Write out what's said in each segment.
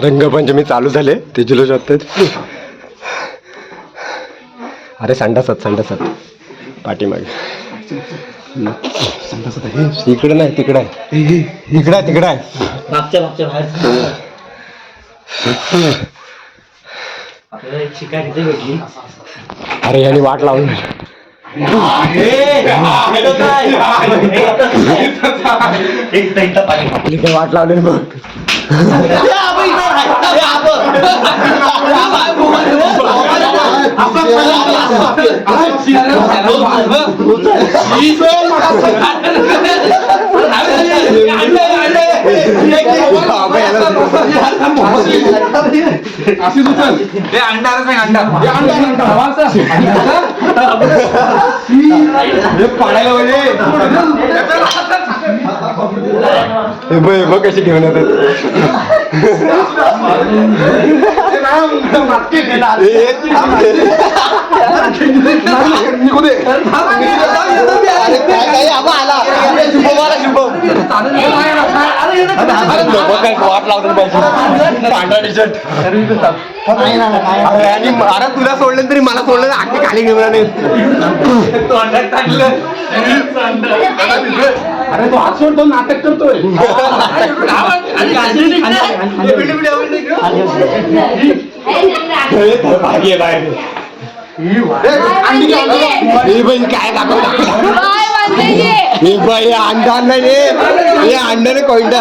रंगपंचमी चालू झाले ते जुलूस वाटतात. अरे संडासात पाठीमागे. इकडे नाही तिकडे आहे. इकडे आहे तिकडे आहे. मागच्या बाहेर आपल्याला एक शिकार इथे भेटली. अरे याने वाट लावून आपली काय वाट लावली बघ. बघ कशी घेऊन येतात. वाट लावतो पांढरा टी शर्ट. अरे तुला सोडलं तरी मला सोडलं आखी खाली घेऊन नाही. अरे तो हात सोडतो नाटक करतोय. काय बाई अंडा नाही हे अंड्याने कोयंडा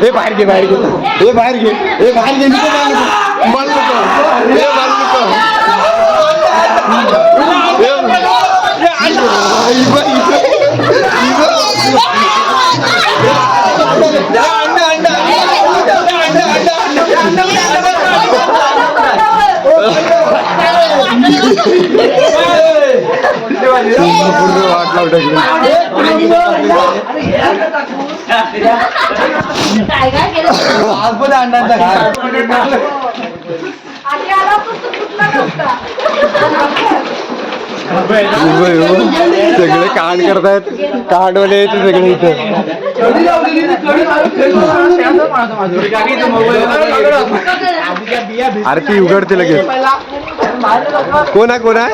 हे बाहेर घे बाहेर घे हे बाहेर घे हे बाहेर घे मला वाट लावून सगळे कांड करतायत. कांडवाले सगळे इथे. अरे ती उघडते लगेच. कोण आहे कोण आहे.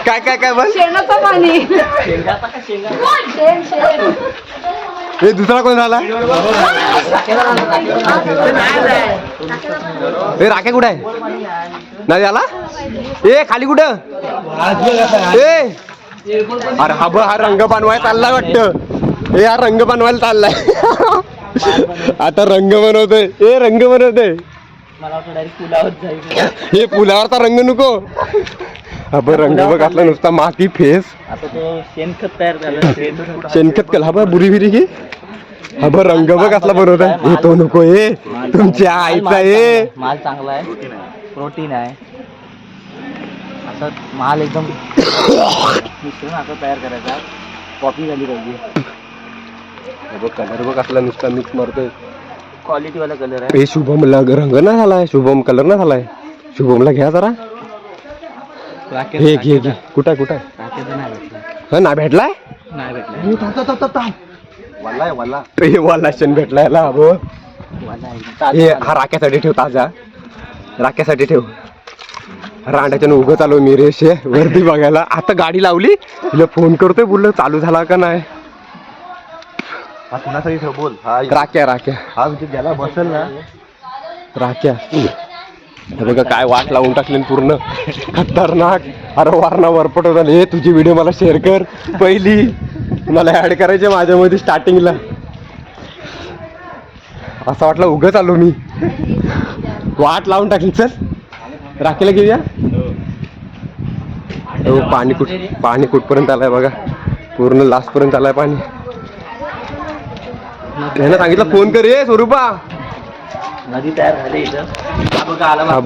काय काय काय बस हे दुसरा कोण झाला. हे राख्या कुठे आहे नाही झाला. ए खाली कुठं. ए अरे हा रंग बनवायला चाललाय वाटतं. हे हा रंग बनवायला चाललाय. आता रंग बनवतोय. ए रंग बनवतोय. हे पुलावरचा रंग नको. हा रंग बघ असला नुसता माती फेस. आता तो शेणखत तयार झालं. शेणखत केला हा बुरी बिरी घे. हा रंग बघ असला बनवत आहे. हे तो नको. हे तुमच्या आईचा हे माल चांगला आहे. प्रोटीन आहे. असं माल एकदम मिश्रण असं तयार करायचा. कॉपी झाली पाहिजे. कलर बघ असला नुसता मिक्स मारतोय. क्वालिटी वाला कलर आहे. हे शुभम रंग ना झालाय. शुभम कलर ना झालाय. शुभमला घ्या जरा. हे घे घे. कुठं कुठं हा ना भेटलाय. नाही भेटला. हे वालाशन भेटलाय. हे हा राख्यासाठी ठेव. ताजा राख्यासाठी ठेव. रांड्याच्यानं उगत आलो मी रेश वर्दी बघायला. आता गाडी लावली. तिला फोन करतोय बोललो चालू झाला का नाही. कुणासाठी ठेव बोल. राख्या राख्या हा ज्याला बसेल ना राख्या. बघा काय वाट लावून टाकली पूर्ण खतरनाक. अरे वारणा वरपट झाले. हे तुझी व्हिडिओ मला शेअर कर पहिली. मला ऍड करायचे माझ्यामध्ये स्टार्टिंगला. असं वाटलं उगच आलो मी. वाट लावून टाकली. चल राखेला घेऊया. पाणी कुठपर्यंत आलाय बघा. पूर्ण लास्ट पर्यंत आलाय पाणी. त्यानं सांगितलं फोन कर. ये स्वरूपा नदी तयार झाली इथं.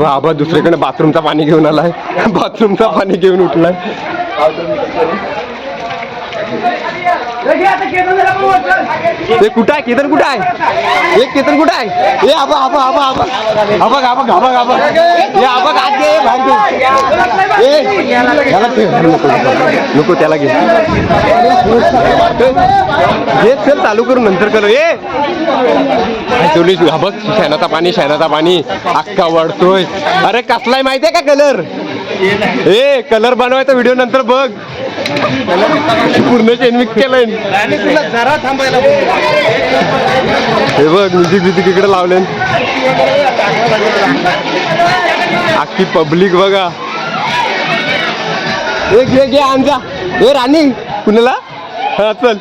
आबा दुसरीकडे बाथरूमचा पाणी घेऊन आलाय. बाथरूमचा पाणी घेऊन उठलाय. ते कुठं आहे केतन कुठं आहे एक केतन कुठं आहे ए आबा आबा आबा आबा आबा आबा आबा आबा ए आबा आत घे बाहेर घे ए याला ठेव. नको त्याला घे हे चल चालू करू नंतर करू ए ऍक्च्युली हा बघ शेणाचा पाणी अख्खा वाढतोय. अरे कसलाय माहितीये का कलर ए कलर बनवायचा व्हिडिओ नंतर बघ पूर्ण चेन केलंय जरा थांबायला हे बघ म्युझिक इकडे लावले अख्खी पब्लिक बघा. एक घे घे आमचा ए राणी कुणाला हा चल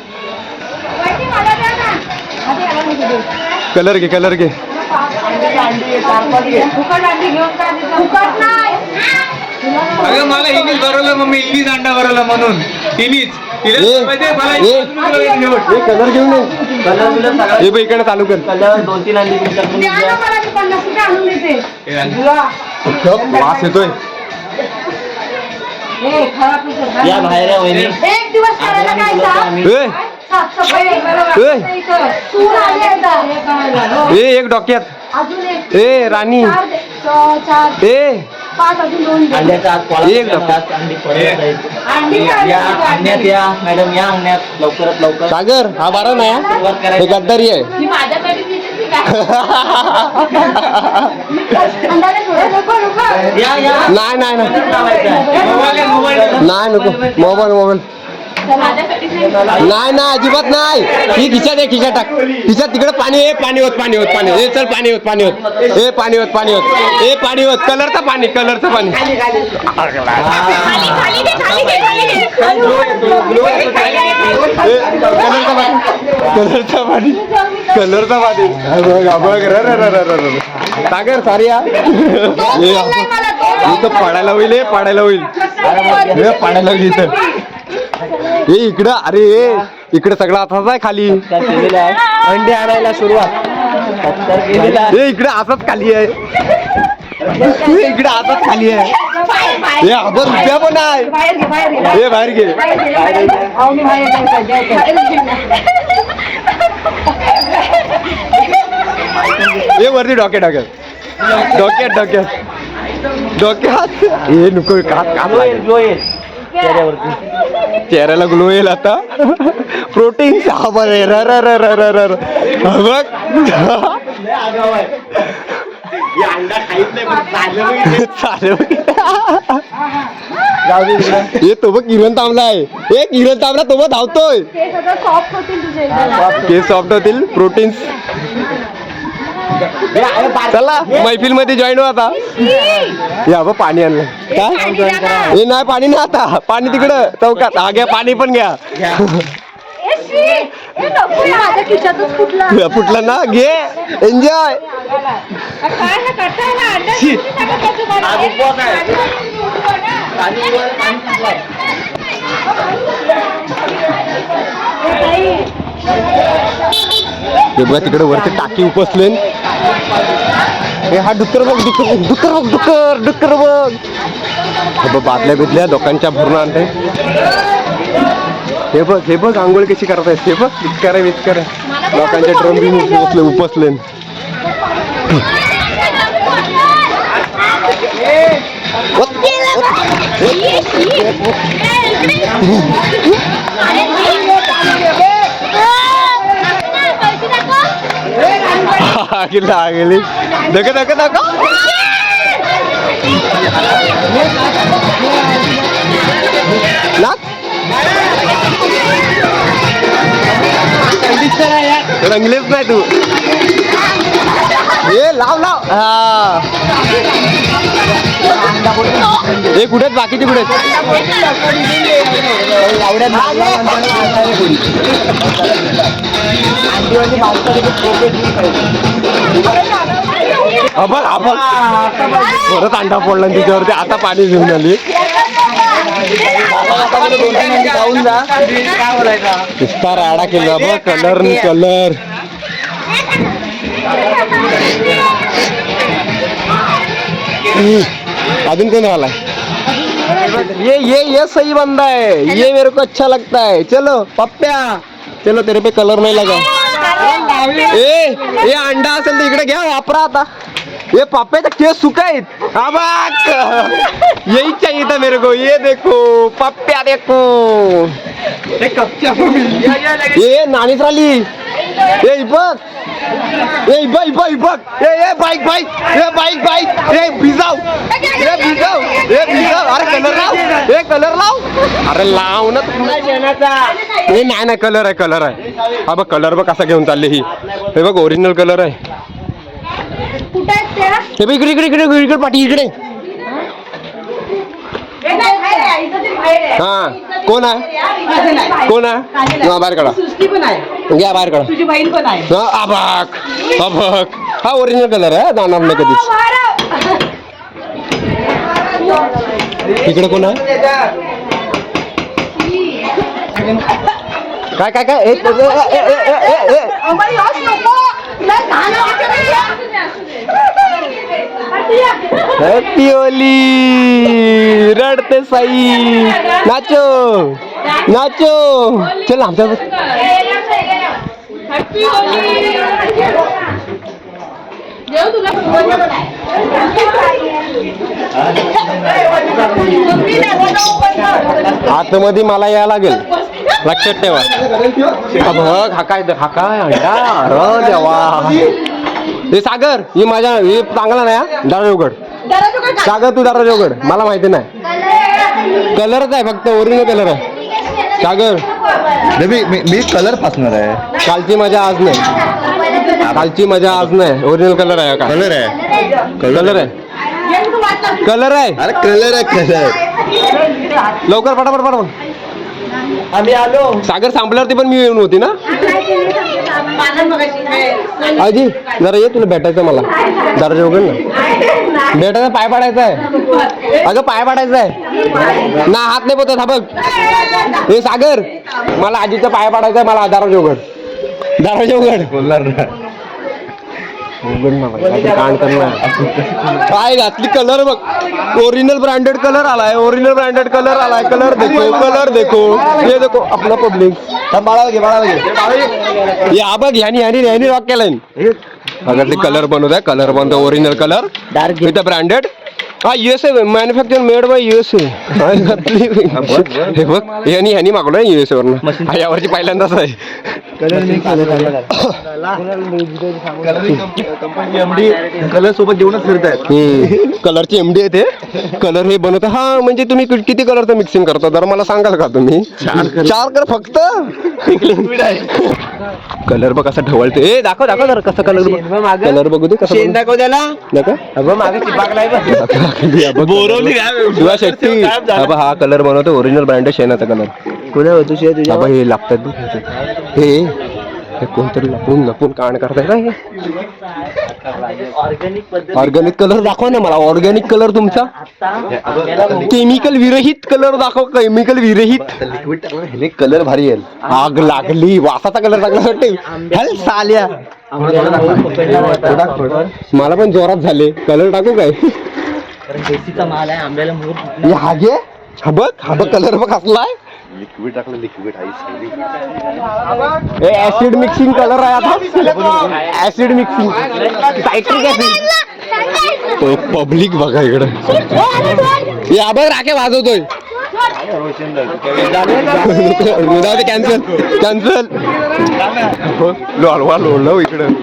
कलर घे अगं मला हिनीच भरवलं मम्मी हिनीच अंडा भरवला म्हणून हिनीच कलर घेऊन ये बघ इकडे चालू कर. कलर 2-3 अंडी वास येतोय या बाहेर या वहिनी. एक दिवस करायला काय ए ए एक डोक्यात अजून एक ए राणी चार ए 5 अजून 2 अंड्याचा आत पोळा एक करतात, अंडी पडत आहेत. अंडी या अंड्यात या मॅडम या अंड्यात लवकरात लवकर सागर हा बारा नाही हा? सुरुवात हे करायची. गद्दारी आहे मी माझ्यासाठी दिली काय अंदाजे थोडं नको या या नाही नाही नाही लावायचं आहे. नाही नको मोबाईल माझ्यासाठी नाही ना अजिबात नाही ही खिशात आहे खिशात टाक खिशात तिकडे पाणी ए पाणी होत ए चल पाणी होत ए पाणी होत कलरचं पाणी कलरचा पाणी सागर सारी इथं पाडायला होईल पाडायला होईल इथं हे इकडं अरे इकडे सगळं असाच आहे खाली तर केलेलं आहे. अंडे आणायला सुरुवात तर केलेलं आहे. हे इकडे असंच खाली आहे हे इकडे असंच खाली आहे हे आपण रुपया पण आहे हे बाहेर घे हे वरती डोक्यात हे नको ग्लो येईल चेहऱ्यावरती. चेहऱ्याला ग्लो येईल आता प्रोटीन हे तो बघ किरण तांबला आहे एक किरण तांबला तो बघ धावतोय ते सगळं सॉफ्ट होतील तुझे केस सॉफ्ट होतील प्रोटीन्स. चला मैफिल मध्ये जॉईन हो आता या बघ पाणी आणलं काय हे नाही पाणी नाही आता पाणी तिकडं चौकात हा घ्या पाणी पण घ्या माझ्या खिशातच फुटला फुटलं ना घे एन्जॉय काय ना करताय ना आज उपवास आहे. आणि वर पाणी सुकवाय. हे बघा तिकडे वरती टाकी उपसले हे हा डुक्कर बघ बादल्या बिदल्या लोकांच्या भरून आणते हे बघ आंघोळ कशी करतायत हे बघ विचकार लोकांच्या ड्रम बी उपसले गेली दाखव रंगलेच नाही तू हे लाव हा हे कुठेच बाकीचे कुठे परत अंडा फोडला तिच्यावरती आता पाणी घेऊन आली नुसता राडा केला बघ कलर अजून कोण आला ये सही बंदा है ये मेरे को अच्छा लगता है चलो पप्प्या चलो तेरे पे कलर नहीं लगा ये अंडा असेल तर इकडे घ्या वापरा आता ये पापे तो केस सुखाइत अबाक यही चाहिए था मेरे को ये देखो पप्प्या देखो ये नानीच राहिली ये बघ ए बाईक भिजाव अरे कलर लाव अरे लाव ना हे नाही कलर आहे हा बघ कलर बघ कसा घेऊन चालले ही हे बघ ओरिजिनल कलर आहे कुठे आहेत त्या? हे बघ इकडे पाठी इकडे हा कोण आहे बाहेर काढा घ्या बाहेर काढा तुझी बहीण पण आहे. हा अबक हा ओरिजिनल कलर आहे जाणार नाही कधीच इकडे कोण आहे काय हॅपी होली रडते साई नाचो चल आमच्या आतमध्ये मला यायला लागेल लक्षात ठेवा बघ हा काय अंडा अरे देवा हे सागर हे चांगला नाही हा दरवाजा उघड सागर तू दरवाजा उघड मला माहिती नाही कलरच आहे फक्त ओरिजिनल कलर आहे सागर मी कलर पासणार आहे कालची मजा आज नाही ओरिजिनल कलर आहे का कलर आहे कलर आहे अरे कलर आहे लवकर पटापट आम्ही आलो. सागर संपल्यावरती पण मी येऊन होती ना आजी जरा ये तुला भेटायचं मला दरवाजा उघड ना भेटायचा पाय पाडायचा आहे अगं पाय पाडायचा आहे ना हात नाही पोचत हा बघ हे सागर मला आजीचा पाय पाडायचा आहे मला दरवाजा उघड बोलणार ना काय घातली कलर बघ ओरिजिनल ब्रँडेड कलर आलाय कलर देखो ये देखो आपला पब्लिक या बघ ह्यानी रॉक केलाय अगरली कलर बनवतो ओरिजिनल कलर विथ ब्रँडेड हा USA manufacture made by USA हे बघ ह्यानी मागवलं USA वरनं यावरची पहिल्यांदाच आहे कलर सोबत जेवणच फिरतायत कलरची MD आहे ते कलर हे बनवतं हा म्हणजे तुम्ही किती कलरचं मिक्सिंग करता जर मला सांगाल का तुम्ही 4 कर फक्त कलर बघ कसा ढवळते दाखव जरा कसा कलर बघू दे कसं दाखव त्याला मागे चिपाकलाय बोरवली शिवा शेट्टी हा कलर बनवतो ओरिजिनल ब्रँडेड शेणाचा कलर कुठे होतो तुझ्या हे लागतात बघ हे कोणतरी लपून कांड करताय का ऑर्गॅनिक कलर दाखवा ना मला ऑर्गॅनिक कलर तुमचा केमिकल विरहित कलर दाखव केमिकल विरहित लिक्विड टाकलं कलर भारी येईल आग लागली वासाचा कलर टाकला वाटते साल्या मला पण जोरात झाले कलर टाकू काय देशीचा माल आहे आंब्याला मोर हा घे हा बघ कलर बघ असलाय लिक्विड टाकलं लिक्विड ऍसिड मिक्सिंग कलर आहे आता acid mixing citric acid public बघा इकडं या बघ राखे वाजवतोय कॅन्सल लोळलो इकडं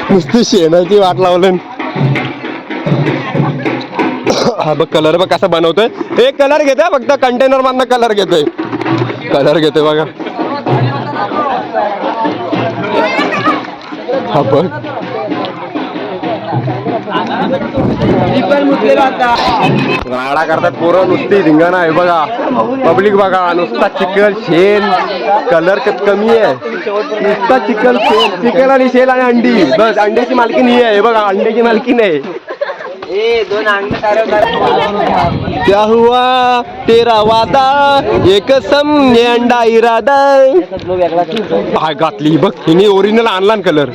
नुसती शेणाची वाट लावलं हा बघ कलर बघ कसा बनवतोय हे कलर घेतोय फक्त कंटेनर मधनं कलर घेतोय बघा हा बघ राडा करतात पोरं नुसती धिंगाणा आहे बघा पब्लिक बघा नुसता चिकन शेण कलर कमी आहे नुसता चिकन आणि शेल आणि अंडी बस अंड्याची मालकीन ही आहे बघा अंड्याची मालकीन आहे क्या हुआ तेरा वादा एक समझे अंडा इरादा हा घातली बघ हिने ओरिजिनल आणला कलर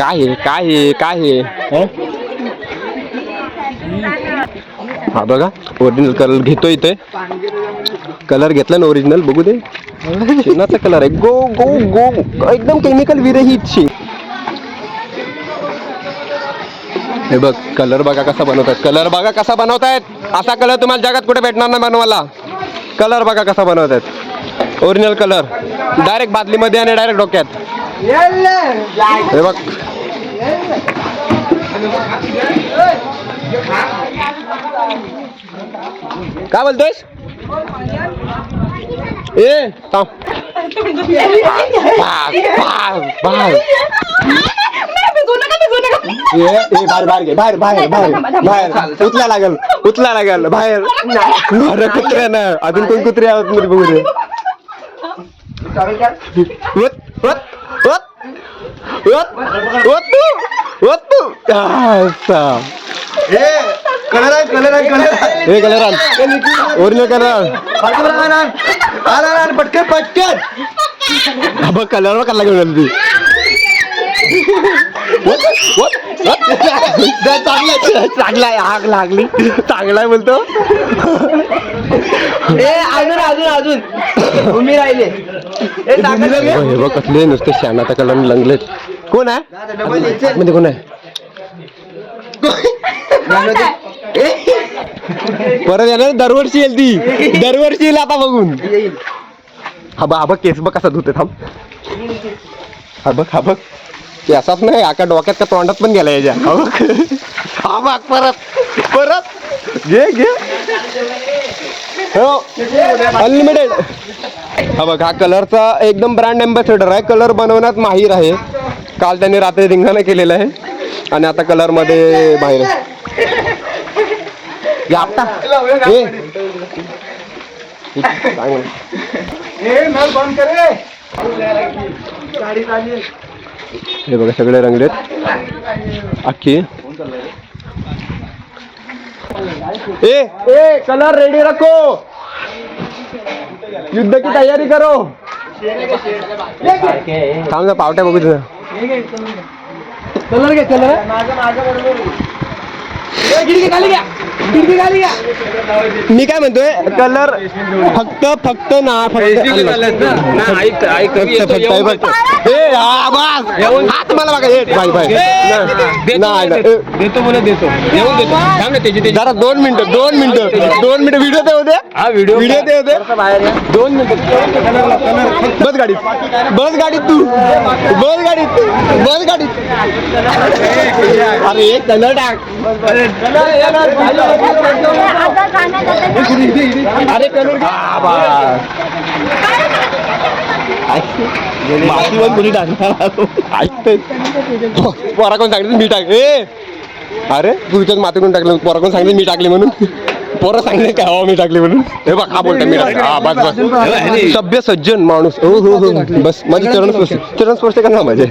काय आहे काय आहे काय आहे? हा बघा ओरिजिनल कलर घेतोय इथे. कलर घेतला ना ओरिजिनल, बघू दे. शेणाचा कलर आहे. गो गो गो एकदम केमिकल विरहित शे. हे बघ कलर बघा कसा बनवतात. कलर बघा कसा बनवतायत. असा कलर तुम्हाला जगात कुठे भेटणार नाही बनवायला. कलर बघा कसा बनवतायत. ओरिजिनल कलर डायरेक्ट बादलीमध्ये आणि डायरेक्ट डोक्यात. हे बघ काय बोलतोयस? ए थांब. बाहेर बाहेर बाहेर बाहेर उचला लागल उचला लागल बाहेर. अरे कुत्र्या ना अजून कोण कुत्रे आहोत मध्ये बघू दे. कलर आहे कलर आहे कलर हे कलर आण ओरिजिनल कलर पटकन पटकन. बघ कलर कलर घेऊन ती चांगला आहे. आग लागली चांगला आहे बोलतो. अजून अजून अजून उभी राहिले. हे बघ कसले नुसते शानाचा कलर लंगलेत. कोण आहे म्हणजे कोण आहे? परत येणार दरवर्षी येईल ती. दरवर्षी येईल आता बघून. हा बघ केस बघ कसा धुते. थांब हा बघ केसात नाही आका डोक्यात का तोंडात पण गेला याच्या. हा बघ परत परत घे घे. हो अनलिमिटेड. हा बघ हा कलरचा एकदम ब्रँड एम्बॅसेडर आहे. कलर बनवण्यात माहीर आहे. काल त्यांनी रात्री रिंगाणं केलेलं आहे आणि आता कलर मध्ये बाहेर हे बघा सगळे रंगलेत अख्खी. ए कलर रेडी रखो. युद्ध की तयारी करो. थांब ना पावट्या बघू तुझं. कलर घे कलर. मी काय म्हणतोय कलर फक्त फक्त ना फक्त हात मला बघा. जरा 2 मिनिटं व्हिडिओ ते होते. व्हिडिओ ते होते 2 मिनिटं. बस गाडीत तू बस गाडीत. अरे कलर टाक. अरे कलर मातीवर कोणी टाकणार ऐकतोय. पोरा कोण सांगितलं मी टाक. अरे तुझ्याच माती कोण टाकलं. पोरा कोण सांगितलं मी टाकले म्हणून. पोरं सांगितलं काय हवा मी टाकले म्हणून. हे बघ हा बोलतो मी टाकले. हा बस बस सभ्य सज्जन माणूस. हो हो हो बस माझे चरण स्पर्श कर ना माझे.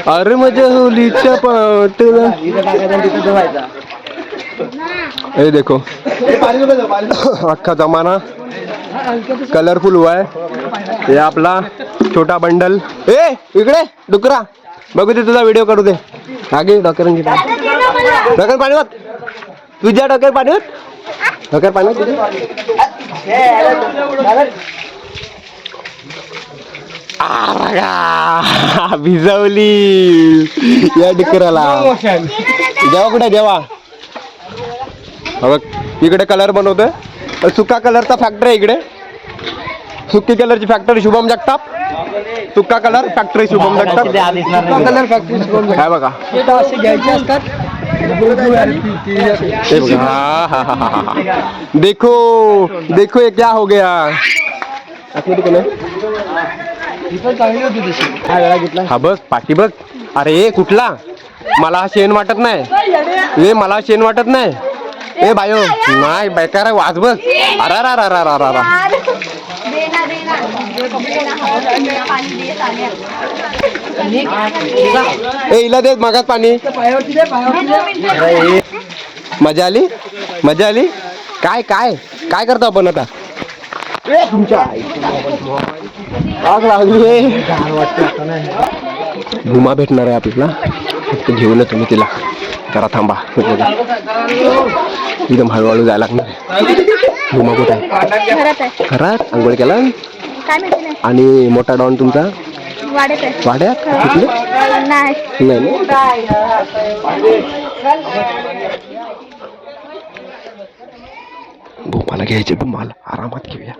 अरे माझ्या होलीच्या पाटला. हे देखो अख्खा जमाना कलरफुल हुआ है. हे आपला छोटा बंडल. इकडे डुकरा बघू दे तुझा व्हिडिओ करू दे. आगे डॉक्टरांची डॉक्टर पाणी होत. तुझ्या डॉक्टर पाणी होत. डॉक्टर पाणी होत. भिजवली या डुकराला. जेव्हा कुठे जेव्हा बघ इकडे कलर बनवतोय. सुका कलरचा फॅक्टरी आहे इकडे. सुकी कलरची फॅक्टरी शुभम जगताप. सुका colour factory Shubham Jagtap. Colour factory काय बघा. देखो देखो ये क्या हो गया. हा बघ पाठी बघ. अरे कुठला मला हा शेण वाटत नाही. मला शेण वाटत नाही. बायो नाही बेकार आहे. वाज बघ. अरा हिला दे मागात पाणी. मजा आली काय काय काय करतो आपण आता. तुमच्या आग लागली. भूमा भेटणार आहे आपल्याला, फक्त घेऊन येतो मी तिला. जरा थांबा, एकदम हळूहळू जायला लागणार. भूमा कुठे आहे? घरात आहे. घरात आंघोळ केला. काय माहिती नाही. आणि मोठा डॉन तुमचा वाड्यात आहे. वाड्यात कुठले? नाही. नाही ना? भूमाला घ्यायचे, भूमाला आरामात घेऊया.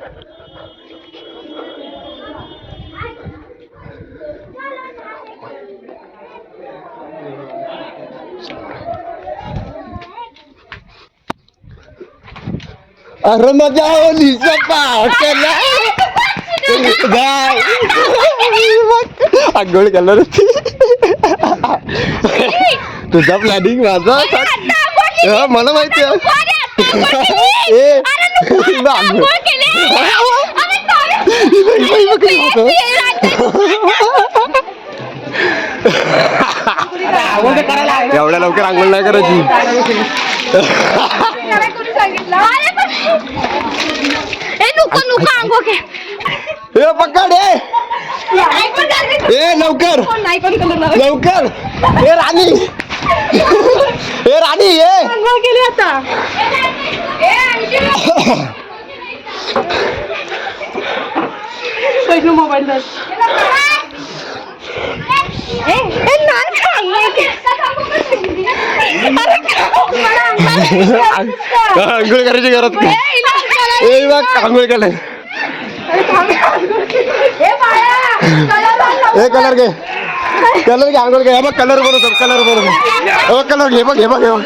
अरे मजा आली आंघोळ केला तुझा प्लॅनिंग माझा मला माहिती आहे. एवढ्या लवकर आंघोळ नाही करायची. पकड ए लवकर लवकर. ए राणी, ए राणी ये. मोबाईल आंघोळ करायची गरज नाही. ए बघ आंघोळ केलंय. ए कलर घे, कलर घे, आंघोळ घे. बघ कलर बरोबर, कलर बरोबर. कलर घे बघ, हे बघ, हे बघ.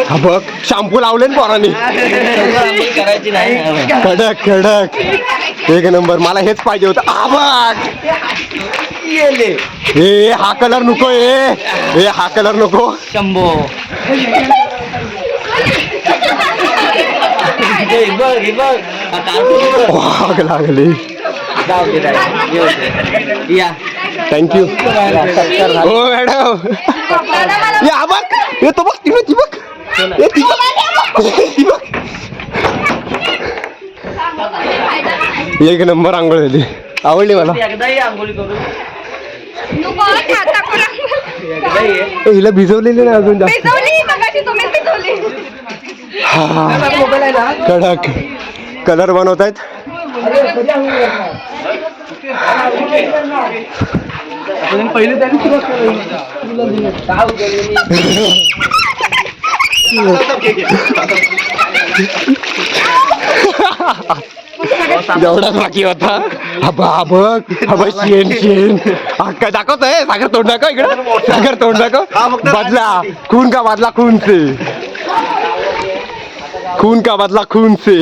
हा बघ शॅम्पू लावले ना पोरांनी. कडक कडक एक नंबर. मला हेच पाहिजे होतं. हा बघ ए हा कलर नको. ए हा कलर नको. शंभो आग लागली. थँक्यू. हो मॅडम. या बघ, येतो बघ, ती बघ, ती बघ, ती बघ. एक नंबर आंघोळ झाली, आवडली मला. हिला भिजवलेली नाही अजून जास्त. कडक कलर बनवत आहेत. जेवढाच बाकी होता. शेण शेण हक्का दाखवतोय. सागर तोंड दाखव इकडं, सागर तोंड दाखव. बदला खून का बदला खून से, खून का बदला खून से.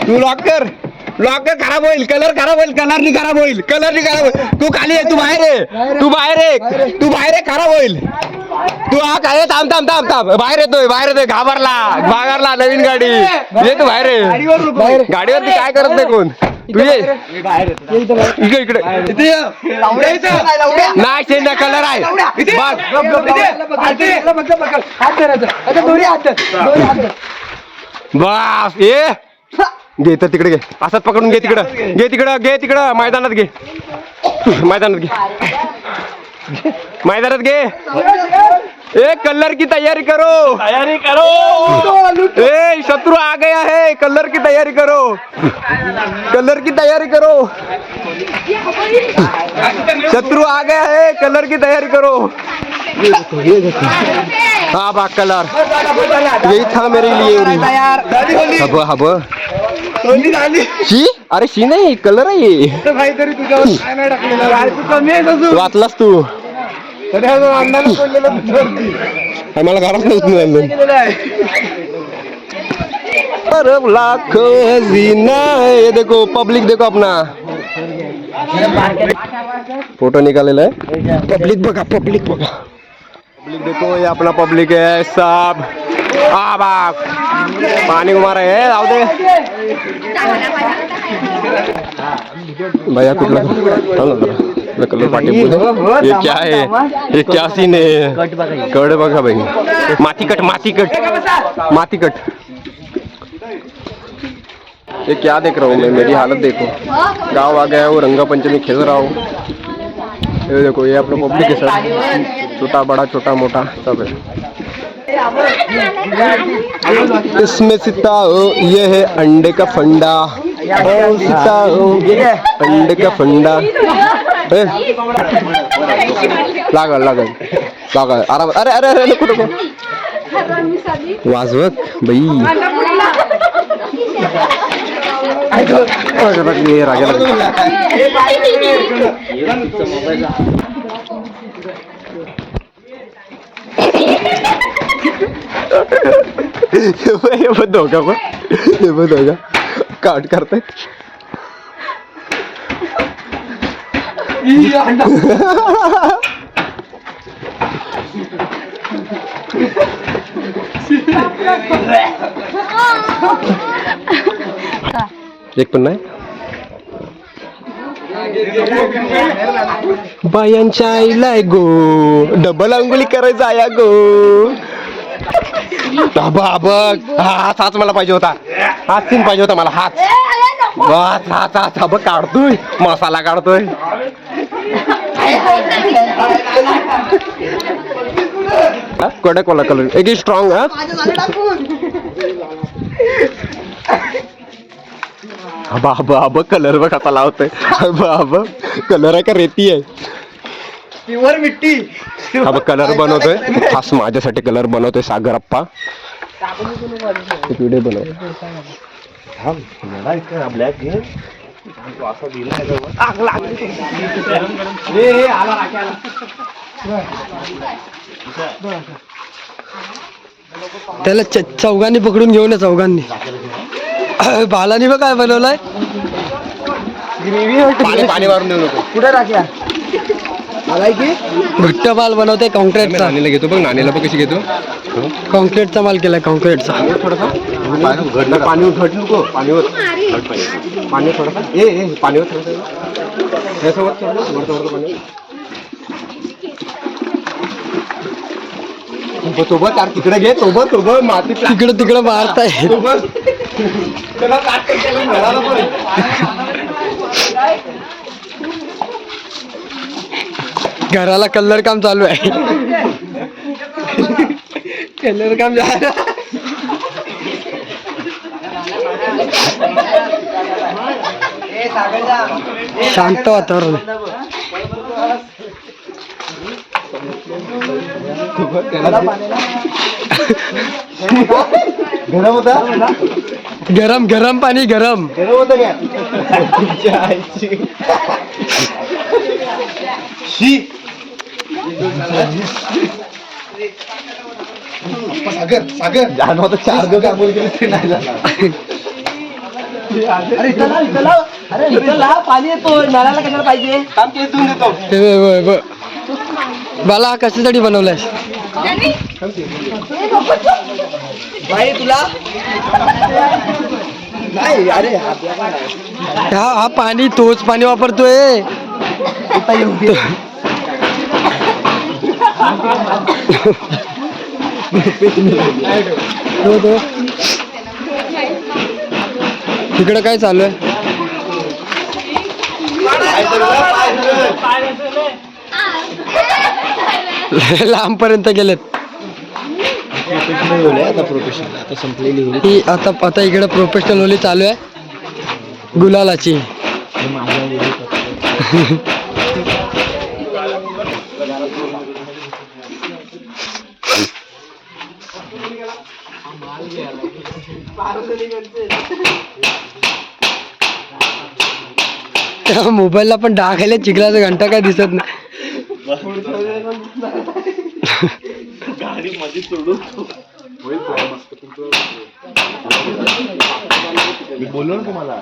तू लॉक कर, लॉक कर. खराब होईल, कलर खराब होईल, कलर नाही खराब होईल, कलर नाही खराब होईल. तू खाली आहे, तू बाहेर आहे, तू बाहेर आहे, तू बाहेर आहे. खराब होईल. तू हा काय थांब थांब थांब थांब. बाहेर येतोय, बाहेर येतोय. घाबरला नवीन गाडी. ये तू बाहेर आहे. गाडीवरती काय करत नाही कोण. तू ये इकडे इकडे. नाही शेण नाही, कलर आहे. बस ये घे तर तिकडे घे. असंच पकडून घे. तिकडं घे, तिकडं घे, तिकडं मैदानात घे, मैदानात घे, मैदानात घे. ए कलर की तैयारी करो, तैयारी करो. ए शत्रु आ गया है, कलर की तैयारी करो, कलर की तैयारी करो. शत्रु आ गया है, कलर की तैयारी करो. हाँ बा कलर यही था मेरे लिए. हब हब शी, अरे शी नाही, कलर आहे ये. वाचलास तू. आम्हाला घरात ये देखो पब्लिक, देखो अपना फोटो निकालेला आहे. पब्लिक बघा, पब्लिक बघा, पब्लिक देखो. ये अपना पब्लिक है सब. बाप पानी घुमा रहे हैं. जाऊ दे भैया कुठला कलर पाठी. ये क्या है, ये क्या सीन है. कड बघा भाई. माती कट, माती कट, माती कट. ये क्या देख रहा हूँ मैं, मेरी हालत देखो। गाँव आ गया हूँ, रंगा पंचमी खेल रहा हूँ। ये देखो, ये अपना पब्लिक है सर, छोटा बड़ा छोटा मोटा सब है। इसमें सिताओ, ये है अंडे का फंडा। ओ सिताओ, अंडे का फंडा। लागल लागल लागल, आराम। अरे अरे अरे नको नको वाजवत बाई। ये राजा ये बंद होगा, ये बंद होगा, काट करते। एक पण नाही बायांच्या आईला गो, डबल अंगुली करायचं आया गो। बघ, हाच हाच मला पाहिजे होता, हाच सीन पाहिजे होता मला, हाच बस, हाच हाच हा बघ, काढतोय मसाला काढतोय। कडक वाला कलर एक स्ट्रॉंग हा। अब कलर बघ कसा लावतोय, अब कलर आहे का रेती आहे, प्युअर मिट्टी। अब कलर बनवतोय, खास माझ्यासाठी कलर बनवतोय सागर अप्पा। व्हिडिओ बनव ब्लॅक घे, त्याला चौघांनी पकडून घेऊन या, चौघांनी। बालानी बघ काय बनवलंय, पाणी पाणी मारून देऊ नको। कुठे राख्या घट्ट माल बनवते कॉन्क्रीटचा। नानीला घेतो बघ, नानीला बघ कशी घेतो, कॉन्क्रीटचा माल केलाय, कॉन्क्रीटचा। थोडासा पाणी उठट नको, पाणीवर पाणी थोडासा, ए पाणीवर थोडंसं यासोबत थोडं पाणी सोबत यार, तिकडे घे, सोबत माती तिकडे मारताय। घराला कलर काम चालू आहे, कलर काम झालं। शांत वातावरण गरम होता, गरम गरम पाणी, गरम होतं काय सागर सागर जाणं होतं, 4 दिवस आंघोळ केली नाही झाला। अरे इथं ला पाणी येतो, नळाला कशाला पाहिजे, काम केस धुवून देतो। बाला कशासाठी बनवलाय भाई तुला नाही? अरे हा पाणी, तोच पाणी वापरतोय। तिकडे काय चालू आहे? लांब पर्यंत गेलेत, आता प्रोफेशनल, आता संपलेली होली। ही आता इकडे प्रोफेशनल होली चालू आहे गुलालाची। मोबाईलला पण डाग आले, चिखलाचा घंटा काय दिसत नाही। गाडी मध्ये सोडून मी बोललो ना तुम्हाला,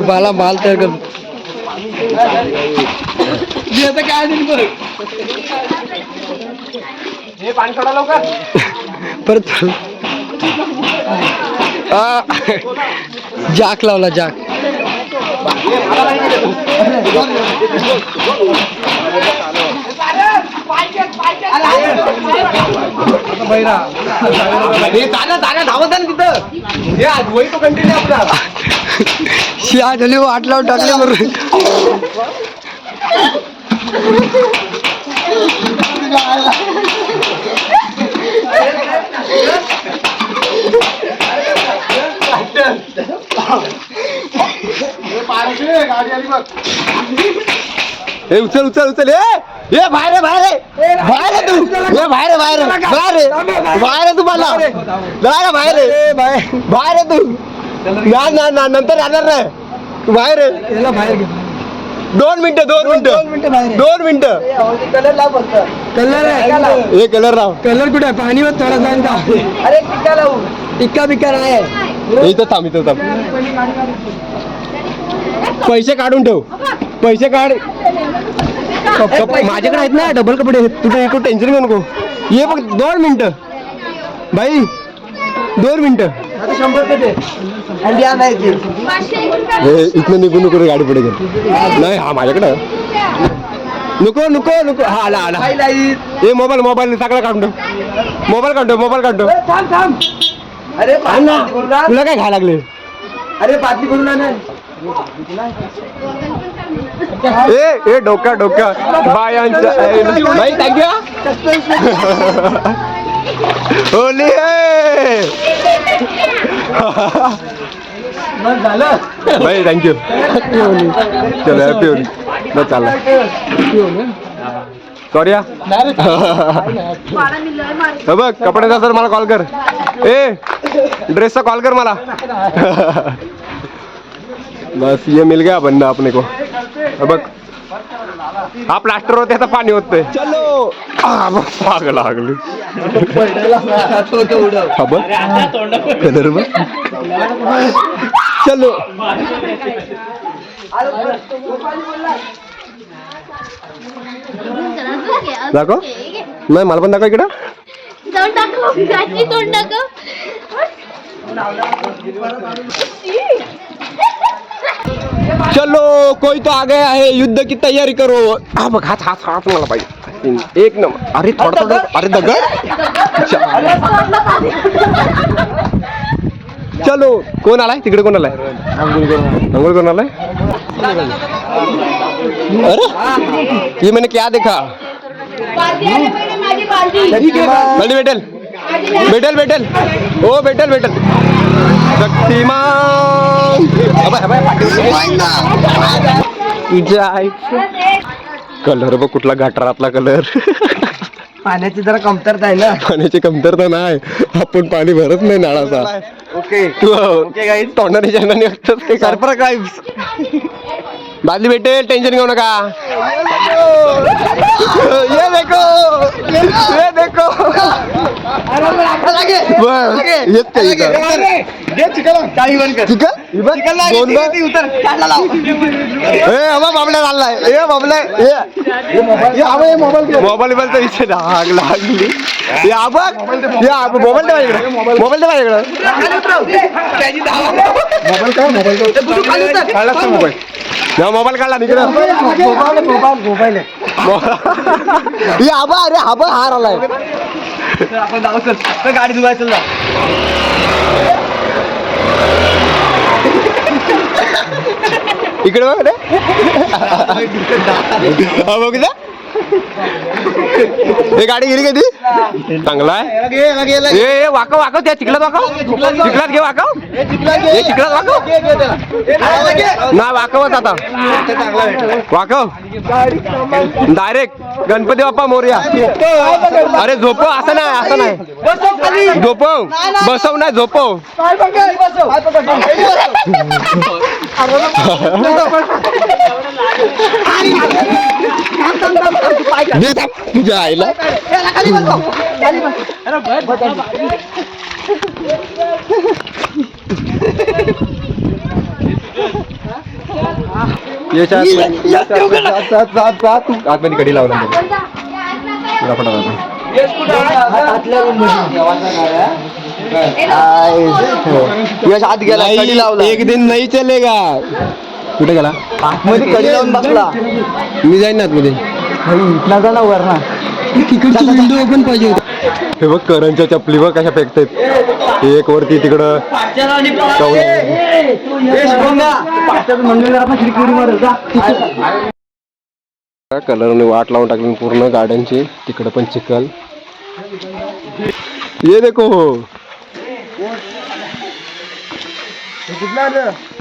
बाला माल तयार कर, हे पाणी सोडा लवकर. परत जाक लावला जाक. हे चाल्या धावत आहे ना तिथं. हे आज वही तो कंटिन्यू आपला. शिया झाली वाट लावून टाकले बरोबर. हे उचल उचल उचल. ए बाहेर बाहेर बाहेर तू. ए बाहेर बाहेर बाहेर बाहेर तू मला बाहेर बाहेर बाहेर तू. ना नंतर येणार नाही तू बाहेर. याला बाहेर घे. 2 मिनिटं 2 मिनिटं बाहेर 2 मिनिटं. कलर आहे. हे कलर राव. कलर कुठे आहे? पाणीवर थोडा जाईन का? अरे टिक्का लावू. टिक्का बिक्का नाही. इथं थांब इथं थांब. पैसे काढून ठेव. पैसे काढ. माझ्याकडे आहेत ना डबल कपडे. तुझं इकडं टेन्शन घेऊ नको. ये बघ 2 मिनिटं बाई 2 मिनिटं. इथनं निघून नको गाडी पुढे घे. नाही हा माझ्याकडं नको नको नको. हा आला आला. ए मोबाईल मोबाईल सगळं काढून ठेव. मोबाईल काढतो मोबाईल काढतो. अरे तुला काय घ्यायला लागले. अरे पाती करून आण. ए डोक्या डोक्या बायांच्या बाई थँक्यू. होली आहे भाई थँक्यू. चलो हॅपी होली. बस चालला सॉरी हा. बघ कपड्याचा सर मला कॉल कर. ए ड्रेसचा कॉल कर मला. बस ये मिल गया बंदा अपने को. बघ हा प्लास्टर होते आता पाणी होतंय. चलो आग लागली. कलर बघ. चलो दाखव. नाही मला पण दाखव इकडं. चलो कोई तो आ गया है. युद्ध की तैयारी करो. हा बघ हात हात हात मला पाहिजे. एक नंबर. अरे थोडं थोडं. अरे दगड. चलो कोण आलाय तिकडे. कोण आलाय अंघोळ करून आलाय. अरे ये मैंने क्या देखा. बाल्टी भेटेल भेटेल भेटेल. हो भेटेल भेटेल. शक्तिमान. कलर बघ कुठला गटारातला कलर. पाण्याची जरा कमतरता आहे ना. पाण्याची कमतरता नाही. आपण पाणी भरत नाही नळाचा. ओके तू तोंडाने ज्यांना सरप्राईज. बादली भेटेल टेन्शन घेऊ नका. ये देखो ये देखो. येत काही बाबल्या चाललाय. ए बाबल्या मोबाईल विषय आग लागली. या बघ या मोबाईल दे माझ्याकडे. मोबाईल दे माझ्याकडे. मोबाईल या मोबाईल काढला निघणार. मोबाईल आबा अरे आबा हार आलाय. आपण जाऊ चल गाडी धुवायचं. जा इकडे बघ रे. बघ ना हे गाडी गेली कधी. चांगला आहे. ए वाकव वाकव त्या चिखलात वाकव. चिखलात घे वाकव. हे चिखलात वाकव. नाही वाकवच आता. वाकव डायरेक्ट गणपती बाप्पा मोरया. अरे झोपव असं नाही असं नाही. झोपव बसव नाही झोपव. तुझ्या आईला यश आतमध्ये कडी लावला यश आत गेला कडी लावला एक दिन नाही चलेगा कुठे गेला आतमध्ये कडी लावून बसला मी जाईन ना आतमध्ये इथला जा ना वर ना तिकडची विंडो ओपन पाहिजे होती. हे बघ करणच्या चपली बघ कशा फेकतायत एक वरती तिकडं कलरने वाट लावून टाकली पूर्ण गार्डनची तिकडं पण चिखल ये देखो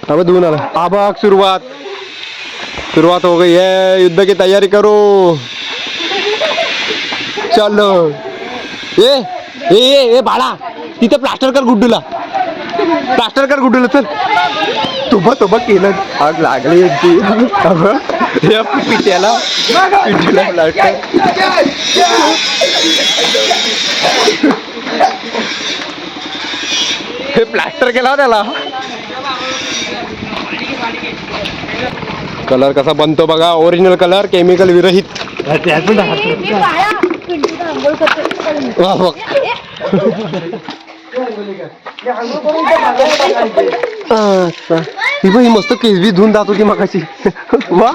अब धुवून आला आबाग सुरुवात हो गई है युद्ध की तैयारी करो चलो ए बाळा तिथे प्लास्टर कर गुड्डूला चल तो बघ केलं आग लागली यांची पिट्याला प्लास्टर हे प्लास्टर केला त्याला कलर कसा बनतो बघा ओरिजिनल कलर केमिकल विरहित वा बघ ही बाई मस्त केसबी धुवून जात होती मगाशी वा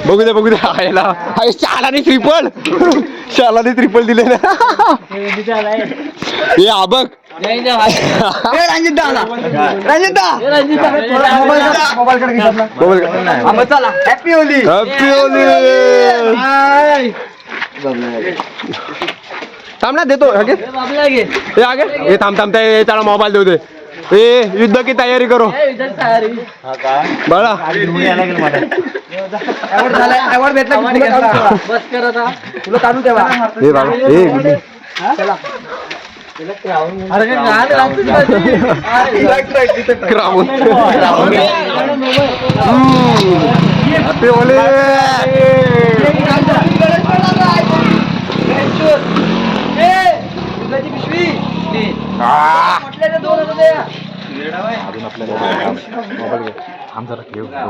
बघू दे आयला शालाने ट्रिपल दिले ना हे आबक हॅपी होली थांब ना देतो आगे हे थांब त्याला मोबाईल देऊ दे ए युद्ध की तयारी करो बाळा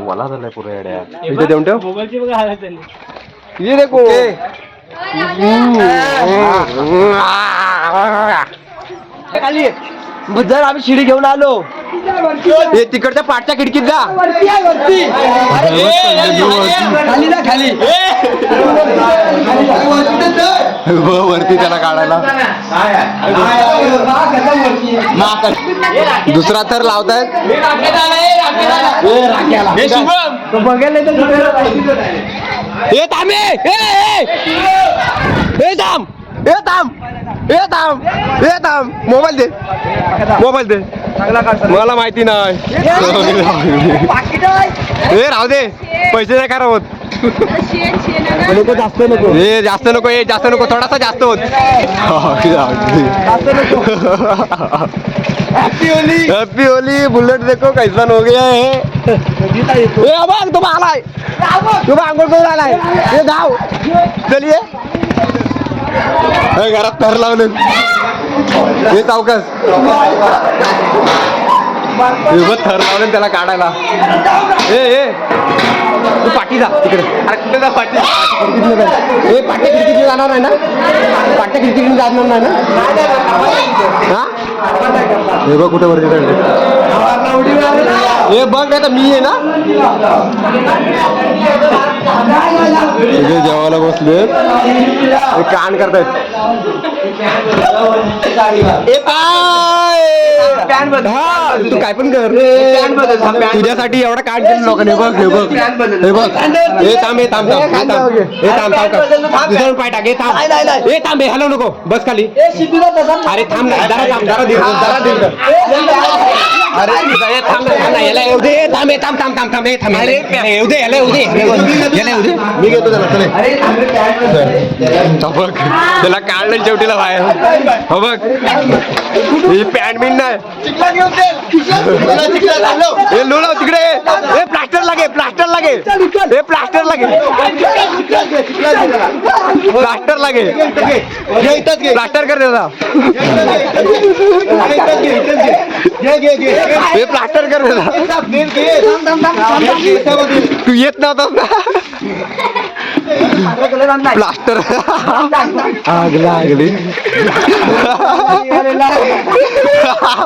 वाला झालाय पुरा येड्या इथे देऊन ठेव ये देखो जर आम्ही शिडी घेऊन आलो हे तिकडच्या पाठच्या खिडकीत जा खाली वरती त्याला काढायला दुसरा तर लावतायत मोबाईल दे मला माहिती नाही हे राहू दे पैसे नाही करा होत जास्त नको थोडासा जास्त होत हैप्पी होली बुलेट देखो कैसा हो गया है तुम आलाय तुम आंघोळ करून आलाय हे गाव चलिए घरात थर लावले हे सावकाश थर लावले त्याला काढायला तू पाठी जा तिकडे अरे कुठे जा पाठी हे पाट्या खिडकीतून जाणार नाही ना पाट्या खिडकीतून जाणार नाही ना हा हे बघ कुठे वरती हे बघ नाही तर मी आहे ना जेवायला बसले कान करतायत तू काय पण कर तुझ्यासाठी एवढा कान केलं लोकांनी थांब पाय टाक थांब हलव नको बस खाली अरे थांब अरे थांब याला येऊ दे थांब येऊ दे याला येऊ दे मी घेतो त्याला काढलं शेवटीला बाहेर हो बघ ही पॅन्ट बिन नाही तिकडे हे प्लास्टर लागे हे प्लास्टर कर देता हे प्लास्टर कर तू येत नव्हतास ना प्लास्टर आग लागली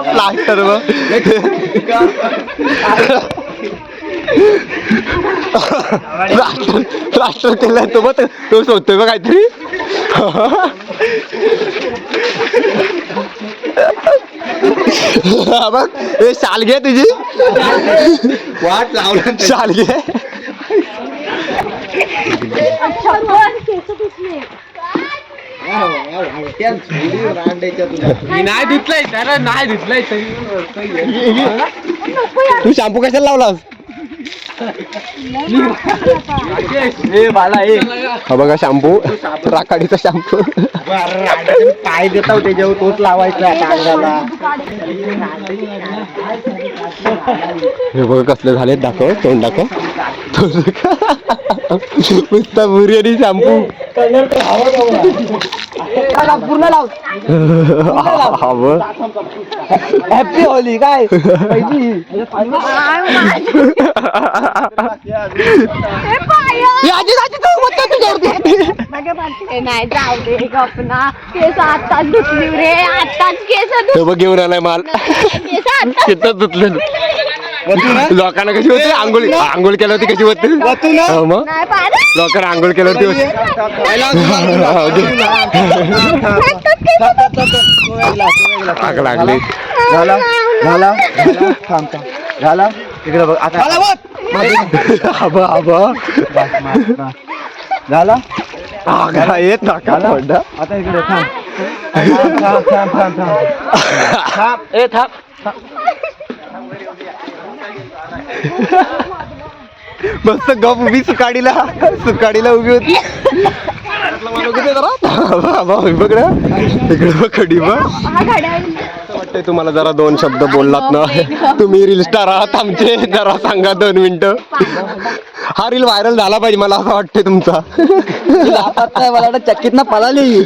प्लास्टर प्लास्टर केलाय तो मग तो शोधतोय बघ काहीतरी बघ हे शाल घे तुझी वाट लावला शाल घे नाही धुतलंय जरा नाही धुतलंय तू शॅम्पू कशाला लावलास हा बघा शॅम्पू राखाडीचा शॅम्पू पाय देता त्याच्यावर तोच लावायचा कागदाला हे बघा कसले झाले दाखव तोंड दाखव नुसता बुरी आणि शॅम्पू पूर्ण लाव हॅपी होली काय नाही जाऊ दे गपना केस आताच धुतली रे आताच केस हे बघ घेऊन आलाय माल केस आताच शेतात धुतलं लोकांना कशी होती आंघोळ केलं होती कशी होती मग नाही पाहिजे लोकांना आंघोळ केलं होती आग लागली झाला झाला थांब झाला इकडे बघ आता झाला आग येत नाका पडला आता इकडे थांब ए थांब मस्त गप उभी सुकाडीला उभी होती बघ ना इकडे बघ खडी बघ वाटतंय तुम्हाला जरा दोन शब्द बोललात ना तुम्ही रील स्टार आहात आमचे जरा सांगा 2 मिनिटं हा रील व्हायरल झाला पाहिजे मला असं वाटतंय तुमचा मला वाटतं चक्कीत ना पळाली